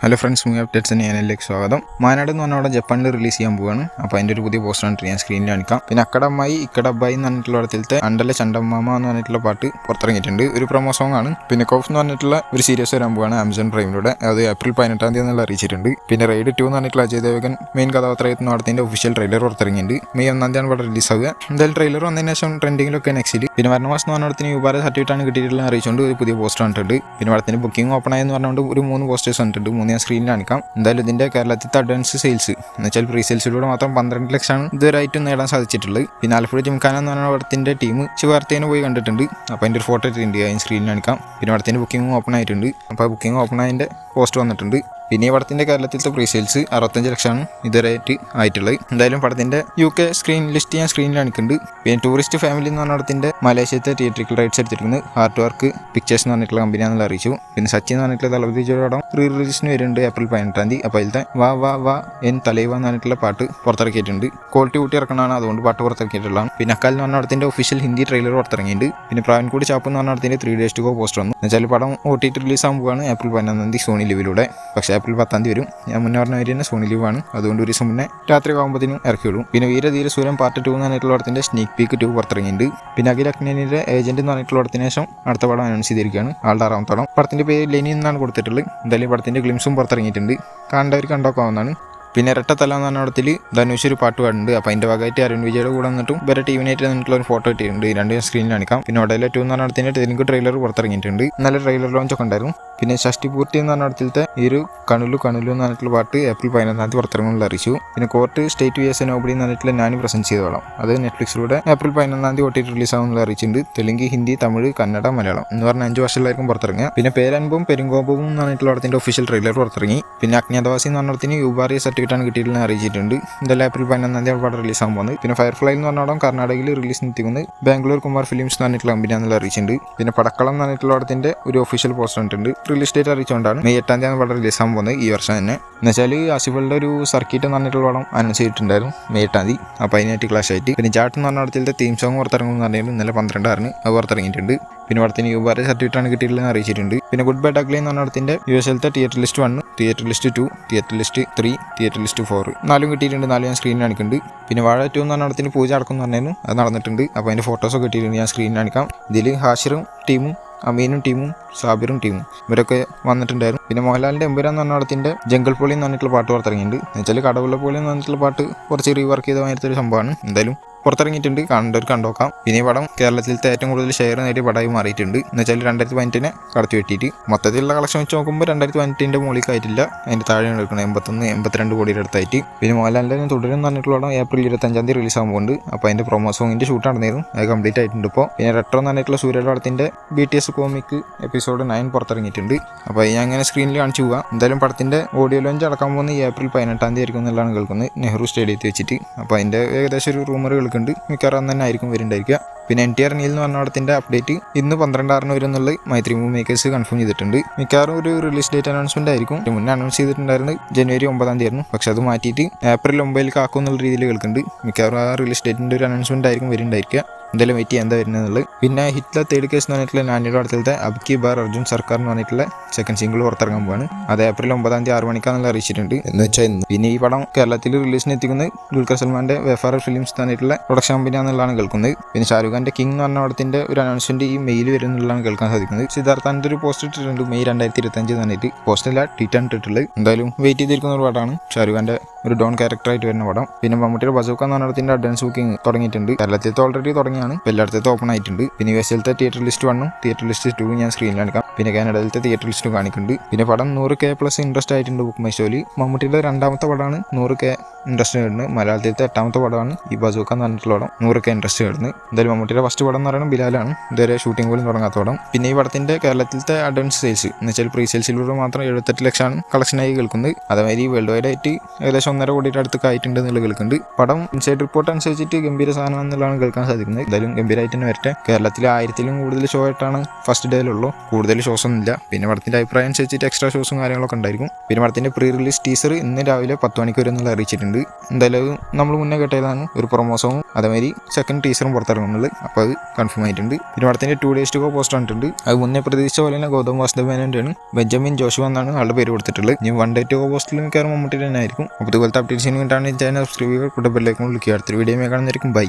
Hello friends, movie updates ചാനലിലേക്ക് സ്വാഗതം. മാനാട് എന്ന് പറഞ്ഞാൽ അവിടെ ജപ്പാനിൽ റിലീസ് ചെയ്യാൻ പോവുകയാണ്. അപ്പോൾ അതിൻ്റെ ഒരു പുതിയ പോസ്റ്ററാണ് ഞാൻ സ്ക്രീനിൽ കാണിക്കാം. പിന്നെ അക്കടമ്മായി ഇക്കടബ്ബായി എന്ന് പറഞ്ഞിട്ടുള്ള പടത്തിലത്തെ അണ്ടലെ ചണ്ടമ്മാമ എന്ന് പറഞ്ഞിട്ടുള്ള പാട്ട് പുറത്തിറങ്ങിയിട്ടുണ്ട്. ഒരു പ്രൊമോ സോങ് ആണ്. പിന്നെ കോഫ് എന്ന് പറഞ്ഞിട്ടുള്ള ഒരു സീരീസ് വരാൻ പോവുകയാണ് ആമസോൺ പ്രൈമിലൂടെ. അത് ഏപ്രിൽ 18 എന്നുള്ള അറിയിച്ചിട്ടുണ്ട്. പിന്നെ റൈഡ് 2 എന്ന് പറഞ്ഞിട്ടുള്ള അജയ് ദേവഗൻ മെയിൻ കഥാപാത്രമായിരുന്ന പടത്തിൻ്റെ ഒഫീഷ്യൽ ട്രെയിലർ പുറത്തിറങ്ങിയിട്ടുണ്ട്. മെയ് 1 പടം റിലീസാവുക. എന്തായാലും ട്രെയിലർ വന്നതിന് ശേഷം ട്രെൻഡിങ്ങിലൊക്കെ നെക്സ്റ്റിൽ. പിന്നെ വരണമാസം എന്ന് പറഞ്ഞ പടത്തിന് യുബാര സർട്ടിഫിക്കറ്റാണ് കിട്ടിയിട്ടുള്ള അറിയിച്ചുകൊണ്ട് ഒരു പുതിയ പോസ്റ്റർ വന്നിട്ടുണ്ട്. പിന്നെ പടത്തിന് ബുക്കിംഗ് ഓപ്പൺ ആയെന്ന് പറഞ്ഞുകൊണ്ട് ഒരു 3 പോസ്റ്റേഴ്സ് വന്നിട്ടുണ്ട്. 3 ഞാൻ സ്ക്രീനിൽ കാണിക്കാം. എന്തായാലും ഇതിന്റെ കേരളത്തിലത്തെ അഡ്വാൻസ് സെയിൽസ് എന്ന് വെച്ചാൽ പ്രീ സെയിൽസിലൂടെ മാത്രം 12 ലക്ഷമാണ് ഇതുവരെയായിട്ടും നേടാൻ സാധിച്ചിട്ടുള്ളത്. പിന്നെ ആലപ്പുഴ ജിംഖാന എന്ന് പറഞ്ഞ പടത്തിന്റെ ടീം ശിവാർത്തേനെ പോയി കണ്ടിട്ടുണ്ട്. അപ്പോൾ അതിൻ്റെ ഒരു ഫോട്ടോ ഇട്ടിട്ടുണ്ട്, അതിന് സ്ക്രീനിൽ കാണിക്കാം. പിന്നെ പടത്തിന്റെ ബുക്കിംഗ് ഓപ്പൺ ആയിട്ടുണ്ട്. അപ്പോൾ ബുക്കിംഗ് ഓപ്പൺ ആയതിന്റെ പോസ്റ്റ് വന്നിട്ടുണ്ട്. പിന്നെ ഈ പടത്തിന്റെ കേരളത്തിലത്തെ പ്രീ സെയിൽസ് 65 ലക്ഷമാണ് ഇതുവരെയായിട്ട് ആയിട്ടുള്ളത്. എന്തായാലും പടത്തിന്റെ UK സ്ക്രീൻ ലിസ്റ്റ് ഞാൻ സ്ക്രീനിൽ കാണിക്കുന്നുണ്ട്. പിന്നെ ടൂറിസ്റ്റ് ഫാമിലി എന്ന് പറഞ്ഞ പടത്തിന്റെ മലേഷ്യത്തെ തിയേറ്ററിക്കൽ റൈറ്റ്സ് എടുത്തിരിക്കുന്നത് ഹാർട്ട് വർക്ക് പിക്ചേഴ്സ് എന്ന് പറഞ്ഞിട്ടുള്ള കമ്പനിയാണെന്ന് അറിയിച്ചു. പിന്നെ സച്ചിൻ എന്ന് പറഞ്ഞിട്ടുള്ള തലപതി പടം റീ റിലീസിന് വരുന്നുണ്ട് ഏപ്രിൽ 18. അപ്പോൾ അതിലത്തെ വാ വാ വാ എൻ തലൈവ എന്ന് പറഞ്ഞിട്ടുള്ള പാട്ട് പുറത്തിറക്കിയിട്ടുണ്ട്. ക്വാളിറ്റി കൂട്ടി ഇറക്കണതാണ്, അതുകൊണ്ട് പാട്ട് പുറത്തിറക്കിയിട്ടുള്ളതാണ്. പിന്നെ അക്കാൽ എന്ന് പറഞ്ഞ പടത്തിന്റെ ഒഫീഷ്യൽ ഹിന്ദി ട്രെയിലർ പുറത്തിറങ്ങിയിട്ടുണ്ട്. പിന്നെ പ്രാവൻകൂടി ചാപ്പ് എന്ന് പറഞ്ഞ പടത്തിന്റെ 3 days to go പോസ്റ്റർ വന്നു. എന്നുവെച്ചാൽ പടം OTT റിലീസ് ആകുമ്പോഴാണ് ഏപ്രിൽ 11 സോണി ലിവിലൂടെ. പക്ഷേ ഏപ്രിൽ 10 വരും. ഞാൻ മുന്നേ പറഞ്ഞ വരെ തന്നെ സോണി ലീവാണ്, അതുകൊണ്ട് ഒരു ദിവസം മുന്നേ രാത്രി ആകുമ്പോഴത്തേനും ഇറക്കി വിടും. പിന്നെ വീരധീര സൂര്യൻ പാർട്ട് 2 എന്ന് പറഞ്ഞിട്ടുള്ള പടത്തിന്റെ സ്നീക്ക് പീക്ക് 2 പുറത്തിറങ്ങിയിട്ടുണ്ട്. പിന്നെ അഖിൽ അഗ്നിയുടെ ഏജന്റ് എന്ന് പറഞ്ഞിട്ടുള്ള പടത്തിന് ശേഷം അടുത്ത പടം അനൗൺസ് ചെയ്തിരിക്കുകയാണ്. ആളുടെ 6ാമത്തെ പടം. പടത്തിന്റെ പേര് ലെനി എന്നാണ് കൊടുത്തിട്ടുള്ളത്. എന്തായാലും പടത്തിന്റെ ഗ്ലിംസും പുറത്തിറങ്ങിയിട്ടുണ്ട്. കണ്ടവർക്ക് കണ്ടോക്കാവുന്നതാണ്. പിന്നെ ഇരട്ടത്തല എന്ന് പറഞ്ഞ പടത്തിൽ ധനുഷ് ഒരു പാട്ട് പാടുന്നുണ്ട്. അപ്പോൾ അതിൻ്റെ ഭാഗമായിട്ട് അരുൺ വിജയുടെ കൂടെ വന്നിട്ടും ഇവരെ ടീമിനായിട്ട് വന്നിട്ടുള്ള ഒരു ഫോട്ടോ ഇട്ടിട്ടുണ്ട്. 2 സ്ക്രീനിൽ കാണിക്കാം. പിന്നെ ഒഡേല 2 എന്ന് പറഞ്ഞ പടത്തിന്റെ തെലുങ്ക് ട്രെയിലർ പുറത്തിറങ്ങിയിട്ടുണ്ട്. നല്ല ട്രെയിലർ ലോഞ്ച് ഒക്കെ ഉണ്ടായിരുന്നു. പിന്നെ ഷഷ്ടിപൂർത്തി എന്ന് പറഞ്ഞ പടത്തിലത്തെ ഈ ഒരു കണുലു എന്ന് പറഞ്ഞിട്ടുള്ള പാട്ട് ഏപ്രിൽ 11 പുറത്തിറങ്ങുമെന്ന് അറിയിച്ചു. പിന്നെ കോർട്ട് സ്റ്റേറ്റ് VS നോബഡി എന്ന് പറഞ്ഞിട്ടുള്ള ഞാൻ പ്രസന്റ് ചെയ്തോളാം. അത് നെറ്റ്ഫ്ലിക്സിലൂടെ ഏപ്രിൽ 11 OTT റിലീസ് ആവുമെന്ന് അറിയിച്ചിട്ടുണ്ട്. തെലുങ്ക്, ഹിന്ദി, തമിഴ്, കന്നഡ, മലയാളം എന്ന് പറഞ്ഞ 5 ഭാഷകളിലായിരിക്കും പുറത്തിറങ്ങുക. പിന്നെ പേരൻപും പെരുങ്കോമ്പവും എന്ന് പറഞ്ഞിട്ടുള്ള പടത്തിന്റെ ഒഫീഷ്യൽ ട്രെയിലർ പുറത്തിറങ്ങി. പിന്നെ അജ്ഞാതവാസി എന്ന് പറഞ്ഞ പടത്തിന് യുബാറി സർട്ടിഫിക്കറ്റാണ് കിട്ടിയിട്ടുള്ള അറിയിച്ചിട്ടുണ്ട്. എന്തായാലും ഏപ്രിൽ 11 പടം റിലീസ് ആകാൻ പോകുന്നത്. പിന്നെ ഫയർഫ്ലൈ എന്ന് പറഞ്ഞ പടം കർണാടകയിൽ റിലീസ് എത്തിക്കുന്നത് ബാംഗ്ലൂർ കുമാർ ഫിലിംസ് എന്ന് പറഞ്ഞിട്ടുള്ള കമ്പനിയാണെന്നുള്ള അറിയിച്ചിട്ടുണ്ട്. പിന്നെ പടക്കളം എന്ന് പറഞ്ഞിട്ടുള്ള പടത്തിന്റെ ഒരു ഒഫീഷ്യൽ പോസ്റ്റർ ഉണ്ട്. റിലീസ് ഡേറ്റ് അറിയിച്ചുകൊണ്ടാണ് മെയ് 8 പടം റിലീസ് ആകാൻ പോകുന്നത് ഈ വർഷം തന്നെ. എന്നുവെച്ചാൽ ആസിഫുകളുടെ ഒരു സർക്കിറ്റ് എന്ന് പറഞ്ഞിട്ടുള്ള പടം അനൗൺസ് ചെയ്തിട്ടുണ്ടായിരുന്നു മെയ് 8. അപ്പോൾ അതിനായിട്ട് ക്ലാഷ് ആയിട്ട്. പിന്നെ ജാട്ട് എന്ന് പറഞ്ഞ പടത്തിലത്തെ തീം സോങ് പുറത്തിറങ്ങുമെന്ന് പറഞ്ഞാൽ ഇന്നലെ 12 അത് പുറത്തിറങ്ങിയിട്ടുണ്ട്. പിന്നെ പടത്തിന് യുബാരെ സർട്ടിഫിക്കറ്റാണ് കിട്ടിയിട്ടുള്ളത് അറിയിച്ചിട്ടുണ്ട്. പിന്നെ ഗുഡ് ബൈ ഡഗ്ലി എന്ന് പറഞ്ഞ പടത്തിന്റെ USലത്തെ theatre list 1, theatre list 2, theatre list 3, theatre list 4 4 കിട്ടിയിട്ടുണ്ട്. 4 ഞാൻ സ്ക്രീനിൽ കാണിക്കുന്നുണ്ട്. പിന്നെ വാഴ 2 എന്ന് പറഞ്ഞ പടത്തിന് പൂജ അടക്കം എന്ന് പറഞ്ഞാലും അത് നടന്നിട്ടുണ്ട്. അപ്പോൾ അതിൻ്റെ ഫോട്ടോസൊക്കെ കിട്ടിയിട്ടുണ്ട്, ഞാൻ സ്ക്രീനിൽ കാണിക്കാം. ഇതിൽ ഹാഷിറും ടീമും അമീനും ടീമും സാബിറും ടീമും ഇവരൊക്കെ വന്നിട്ടുണ്ടായിരുന്നു. പിന്നെ മോഹൻലാലിൻ്റെ എമ്പുരാൻ എന്ന് പറഞ്ഞ പടത്തിന്റെ ജംഗിൾ പോളി എന്ന് പറഞ്ഞിട്ടുള്ള പാട്ട് പുറത്തിറങ്ങിയിട്ടുണ്ട്. എന്നുവെച്ചാൽ കടവുള്ള പോളി എന്ന് പറഞ്ഞിട്ടുള്ള പാട്ട് കുറച്ച് റീവർക്ക് ചെയ്ത മാതിരത്തെ ഒരു സംഭവമാണ്. എന്തായാലും പുറത്തിറങ്ങിയിട്ടുണ്ട്, കാണേണ്ടവർ കണ്ടോക്കാം. പിന്നെ ഈ പടം കേരളത്തിലത്തെ ഏറ്റവും കൂടുതൽ ഷെയർ നേടിയ പടമായി മാറിയിട്ടുണ്ട്. എന്നുവെച്ചാൽ 2018 കടത്തി വെട്ടിയിട്ട് മൊത്തത്തിലുള്ള കളക്ഷൻ വെച്ച് നോക്കുമ്പോൾ 2018 മുകളിലേക്കായിട്ടില്ല, അതിൻ്റെ താഴെയാണ് എടുക്കുന്നത്. 81-82 കോടിയുടെ അടുത്തായിട്ട്. പിന്നെ മോഹൻലാലിൻ്റെ തുടരും എന്ന് പറഞ്ഞിട്ടുള്ള പടം ഏപ്രിൽ 25 റിലീസ് ആകുമ്പോൾ. അപ്പോൾ അതിൻ്റെ പ്രൊമോ സോങ്ങിൻ്റെ ഷൂട്ട് നടന്നിരുന്നു, അത് കംപ്ലീറ്റ് ആയിട്ടുണ്ട് ഇപ്പോൾ. പിന്നെ റെട്രോ എന്ന് പറഞ്ഞിട്ടുള്ള സൂര്യയുടെ പടത്തിന്റെ BTS കോമിക് എപ്പിസോഡ് 9 പുറത്തിറങ്ങിയിട്ടുണ്ട്. അപ്പോൾ ഞാൻ അങ്ങനെ സ്ക്രീനിൽ കാണിച്ചു പോകാം. എന്തായാലും പടത്തിന്റെ ഓഡിയോ ലോഞ്ച് അടക്കാൻ പോകുന്നത് ഏപ്രിൽ 18 ആയിരിക്കും എന്നുള്ളതാണ് കേൾക്കുന്നത്, നെഹ്റു സ്റ്റേഡിയത്തിൽ വെച്ചിട്ട്. അപ്പോൾ അതിൻ്റെ ഏകദേശം ഒരു റൂമറുകൾ മിക്കവാറും തന്നെ ആയിരിക്കും വരുന്നുണ്ടായിരിക്കുക. പിന്നെ NTR നീൽ എന്ന് പറഞ്ഞ പടത്തിന്റെ അപ്ഡേറ്റ് ഇന്ന് 12 വരും എന്നുള്ളത് മൈത്രി മൂവി മേക്കേഴ്സ് കൺഫേം ചെയ്തിട്ടുണ്ട്. മിക്കവാറും ഒരു റിലീസ് ഡേറ്റ് അനൗൺസ്മെന്റ് ആയിരിക്കും. മുന്നേ അനൗൺസ് ചെയ്തിട്ടുണ്ടായിരുന്നത് ജനുവരി 9 പക്ഷെ അത് മാറ്റിയിട്ട് ഏപ്രിൽ 9 ആക്കും എന്നുള്ള രീതിയിൽ കേൾക്കുന്നുണ്ട്. മിക്കവാറും ആ റിലീസ് ഡേറ്റിന്റെ ഒരു അനൗൺസ്മെന്റ് ആയിരിക്കും വരുന്നുണ്ടായിരിക്കുക. എന്തായാലും വെയിറ്റ് ചെയ്യാൻ എന്താ വരുന്നത്. പിന്നെ ഹിറ്റ്ലർ തേർഡ് കേസ് എന്ന് പറഞ്ഞിട്ടുള്ള നാനിയുടെ അടുത്തത്തെ അബ്കി ബാർ അർജുൻ സർക്കാർ എന്ന് പറഞ്ഞിട്ടുള്ള സെക്കൻഡ് സിംഗിൾ പുറത്തിറങ്ങാൻ പോവാണ്. അത് ഏപ്രിൽ 9 6 മണിക്കാണെന്നുള്ള അറിയിച്ചിട്ടുണ്ട് എന്ന് വെച്ചാൽ ഇന്ന്. പിന്നെ ഈ പടം കേരളത്തിൽ റിലീസിന് എത്തിക്കുന്നത് ദുൽഖർ സൽമാന്റെ വേഫാർ ഫിലിംസ് പറഞ്ഞിട്ടുള്ള പ്രൊഡക്ഷൻ കമ്പനിയാണെന്നുള്ളതാണ് കേൾക്കുന്നത്. പിന്നെ ഷാരൂഖ് ഖാന്റെ കിങ് എന്ന് പറഞ്ഞ പടത്തിന്റെ ഒരു അനൗൺസ്മെന്റ് ഈ മെയിൽ വരുന്നുള്ളതാണ് കേൾക്കാൻ സാധിക്കുന്നത്. സിദ്ധാർത്ഥാന്റെ ഒരു പോസ്റ്റ് ഇട്ടിട്ടുണ്ട് മെയ് 2025 പറഞ്ഞിട്ട്. പോസ്റ്റല്ല ട്വീറ്റാണ് ഇട്ടിട്ടുള്ളത്. എന്തായാലും വെയിറ്റ് ചെയ്തിരിക്കുന്ന ഒരു പടമാണ്, ഷാരൂഖ് ഖാന്റെ ഒരു ഡോൺ ക്യാരക്ടറായിട്ട് വരുന്ന പടം. പിന്നെ മമ്മൂട്ടിയുടെ ബസൂക്ക എന്ന് പറഞ്ഞ പടത്തിന്റെ അഡ്വാൻസ് ബുക്കിംഗ് തുടങ്ങിയിട്ടുണ്ട്. കേരളത്തിലത്തെ ഓൾറെഡി തുടങ്ങിയാണ്, എല്ലായിടത്തും ഓപ്പൺ ആയിട്ടുണ്ട്. പിന്നെ USലത്തെ തിയേറ്റർ ലിസ്റ്റ് 1, തിയേറ്റർ ലിസ്റ്റ് 2 ഞാൻ സ്ക്രീനിൽ കാണിക്കാം. പിന്നെ കാനഡയിലത്തെ തിയേറ്റർ ലിസ്റ്റ് കാണിക്കുന്നുണ്ട്. പിന്നെ പടം 100K+ ഇൻട്രസ്റ്റ് ആയിട്ടുണ്ട് ബുക്ക് മൈ ഷോയിൽ. മമ്മൂട്ടിയുടെ 2ാമത്തെ പടമാണ് 100K ഇൻട്രസ്റ്റ് വരുന്നത്. മലയാളത്തിലത്തെ 8ാമത്തെ പടമാണ് ഈ ബസൂക്ക എന്ന് പറഞ്ഞിട്ടുള്ള പടം 100K ഇൻട്രസ്റ്റ് വരുന്നത്. എന്തായാലും മമ്മൂട്ടിയുടെ ഫസ്റ്റ് പടം എന്ന് പറയുന്നത് ബിലാലാണ്, ഇതുവരെ ഷൂട്ടിംഗ് പോലും തുടങ്ങാത്ത പടം. പിന്നെ ഈ പടത്തിന്റെ കേരളത്തിലത്തെ അഡ്വാൻസ് സെയിൽസ് എന്ന് വെച്ചാൽ പ്രീ സെയിൽസിലൂടെ മാത്രം 78 ലക്ഷമാണ് കളക്ഷനായി കേൾക്കുന്നത്. അതേമാതിരി വേൾഡ് വൈഡ് ആയിട്ട് ഏകദേശം 1.5 കോടിയുടെ അടുത്തൊക്കെ ആയിട്ടുണ്ട് എന്നുള്ളത് കേൾക്കുന്നുണ്ട്. പടം ഇൻസൈഡ് റിപ്പോർട്ട് അനുസരിച്ചിട്ട് ഗംഭീര സാധനം എന്നുള്ളതാണ് കേൾക്കാൻ സാധിക്കുന്നത്. എന്തായാലും ഗംഭീരമായിട്ട് തന്നെ വരട്ടെ. കേരളത്തിൽ 1000-ലും കൂടുതൽ ഷോ ആയിട്ടാണ് ഫസ്റ്റ് ഡേയിലുള്ളൂ. കൂടുതൽ ഷോസ് ഒന്നും ഇല്ല. പിന്നെ പടത്തിന്റെ അഭിപ്രായം അനുസരിച്ചിട്ട് എക്സ്ട്രാ ഷോസും കാര്യങ്ങളൊക്കെ ഉണ്ടായിരിക്കും. പിന്നെ പടത്തിന്റെ പ്രീ റിലീസ് ടീസർ ഇന്ന് രാവിലെ 10 മണിക്ക് വരെ എന്നുള്ള അറിയിച്ചിട്ടുണ്ട്. എന്തായാലും നമ്മൾ മുന്നേ കേട്ടതാണ് ഒരു പ്രൊമോസവും അതേമാതിരി സെക്കൻഡ് ടീസറും പുറത്തിറങ്ങുന്നത്. അപ്പോൾ അത് കൺഫേം ആയിട്ടുണ്ട്. പിന്നെ പടത്തിന്റെ 2 days to go പോസ്റ്റർ കണ്ടിട്ടുണ്ട്. അത് മുന്നേ പ്രതീക്ഷിച്ച പോലെ തന്നെ ഗൗതം വാസുദേവനാണ് ബെഞ്ചമിൻ ജോഷുവ എന്നാണ് ആളുടെ പേര് കൊടുത്തിട്ടുള്ളത്. ഇനി 1 day to go പോസ്റ്റിൽ മിക്കവാറും മമ്മൂട്ടി തന്നെ ആയിരിക്കും. അപ്പോൾ ഇതുപോലത്തെ അപ്ഡേറ്റ്സിന് വേണ്ടിയിട്ടാണ് ചാനൽ സബ്സ്ക്രൈബ് ചെയ്യുക. കൂടെ ബെല്ലൈക്കൺ വിളിക്കുക. അടുത്തൊരു വീഡിയോ കാണുന്നതായിരിക്കും. ബൈ.